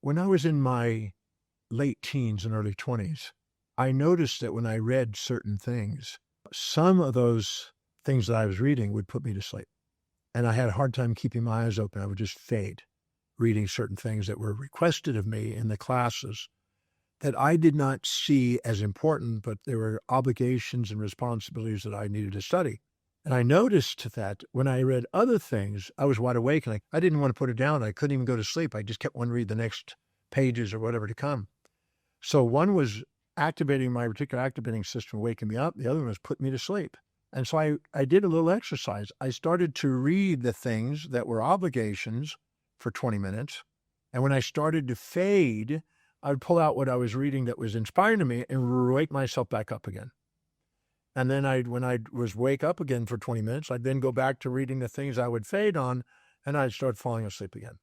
When I was in my late teens and early 20s, I noticed that when I read certain things, some of those things that I was reading would put me to sleep. And I had a hard time keeping my eyes open. I would just fade reading certain things that were requested of me in the classes that I did not see as important, but there were obligations and responsibilities that I needed to study. And I noticed that when I read other things, I was wide awake and I didn't want to put it down. I couldn't even go to sleep. I just kept wanting to read the next pages or whatever to come. So one was activating my particular activating system, waking me up. The other one was putting me to sleep. And so I did a little exercise. I started to read the things that were obligations for 20 minutes. And when I started to fade, I would pull out what I was reading that was inspiring to me and wake myself back up again. And then when I was wake up again for 20 minutes, I'd then go back to reading the things I would fade on, and I'd start falling asleep again.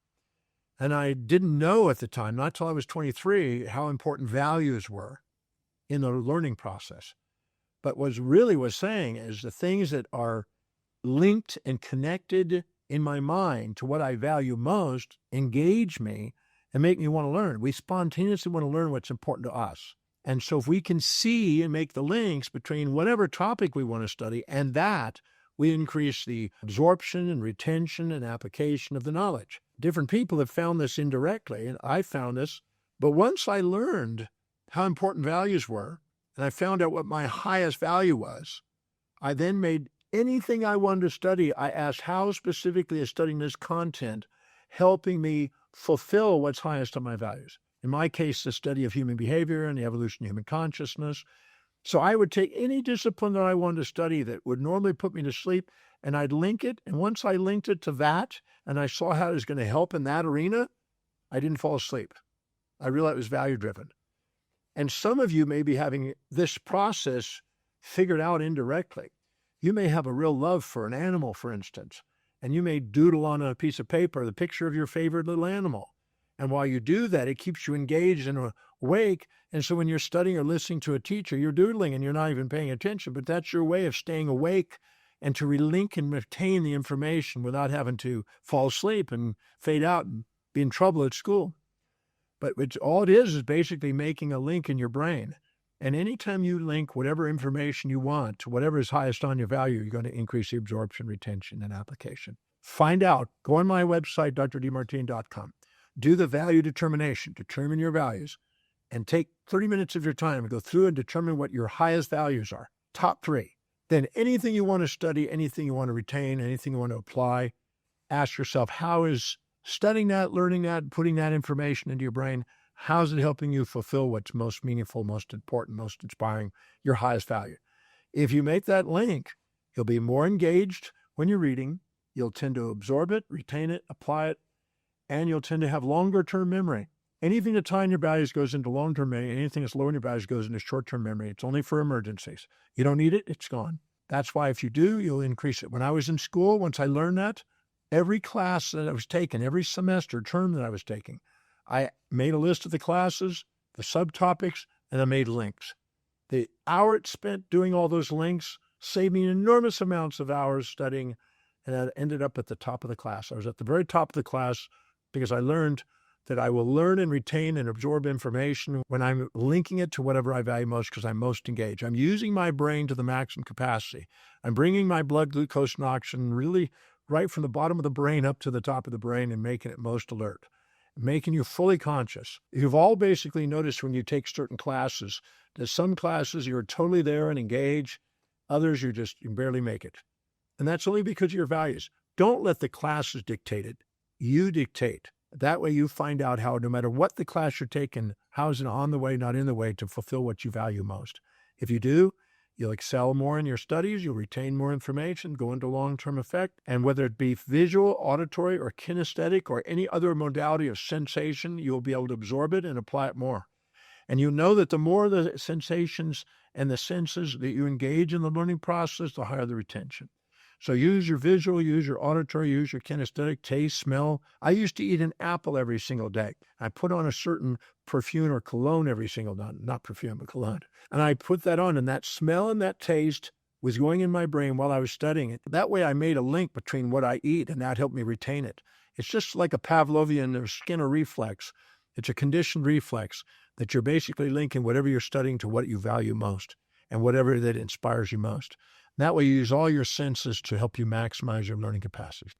And I didn't know at the time, not till I was 23, how important values were in the learning process. But what really was saying is the things that are linked and connected in my mind to what I value most engage me and make me want to learn. We spontaneously want to learn what's important to us. And so if we can see and make the links between whatever topic we want to study and that, we increase the absorption and retention and application of the knowledge. Different people have found this indirectly, and I found this. But once I learned how important values were, and I found out what my highest value was, I then made anything I wanted to study, I asked how specifically is studying this content helping me fulfill what's highest on my values. In my case, the study of human behavior and the evolution of human consciousness. So I would take any discipline that I wanted to study that would normally put me to sleep, and I'd link it. And once I linked it to that, and I saw how it was going to help in that arena, I didn't fall asleep. I realized it was value-driven. And some of you may be having this process figured out indirectly. You may have a real love for an animal, for instance, and you may doodle on a piece of paper the picture of your favorite little animal. And while you do that, it keeps you engaged and awake. And so when you're studying or listening to a teacher, you're doodling and you're not even paying attention, but that's your way of staying awake and to relink and retain the information without having to fall asleep and fade out and be in trouble at school. But all it is basically making a link in your brain. And anytime you link whatever information you want to whatever is highest on your value, you're going to increase the absorption, retention, and application. Find out. Go on my website, drdemartini.com. Do the value determination, determine your values, and take 30 minutes of your time and go through and determine what your highest values are, top 3. Then anything you want to study, anything you want to retain, anything you want to apply, ask yourself, how is studying that, learning that, putting that information into your brain, how is it helping you fulfill what's most meaningful, most important, most inspiring, your highest value? If you make that link, you'll be more engaged when you're reading. You'll tend to absorb it, retain it, apply it, and you'll tend to have longer-term memory. Anything that's high in your values goes into long-term memory. Anything that's low in your values goes into short-term memory. It's only for emergencies. You don't need it, it's gone. That's why if you do, you'll increase it. When I was in school, once I learned that, every class that I was taking, every semester, term that I was taking, I made a list of the classes, the subtopics, and I made links. The hour it spent doing all those links saved me enormous amounts of hours studying, and I ended up at the top of the class. I was at the very top of the class because I learned that I will learn and retain and absorb information when I'm linking it to whatever I value most because I'm most engaged. I'm using my brain to the maximum capacity. I'm bringing my blood glucose and oxygen really right from the bottom of the brain up to the top of the brain and making it most alert, making you fully conscious. You've all basically noticed when you take certain classes that some classes you're totally there and engaged, others you barely make it. And that's only because of your values. Don't let the classes dictate it. You dictate. That way you find out how, no matter what the class you're taking, how is it on the way, not in the way, to fulfill what you value most. If you do, you'll excel more in your studies, you'll retain more information, go into long-term effect, and whether it be visual, auditory, or kinesthetic, or any other modality of sensation, you'll be able to absorb it and apply it more. And you know that the more the sensations and the senses that you engage in the learning process, the higher the retention. So use your visual, use your auditory, use your kinesthetic, taste, smell. I used to eat an apple every single day. I put on a certain perfume or cologne every single day, not perfume, but cologne. And I put that on, and that smell and that taste was going in my brain while I was studying it. That way I made a link between what I eat, and that helped me retain it. It's just like a Pavlovian or Skinner reflex. It's a conditioned reflex that you're basically linking whatever you're studying to what you value most and whatever that inspires you most. That way you use all your senses to help you maximize your learning capacity.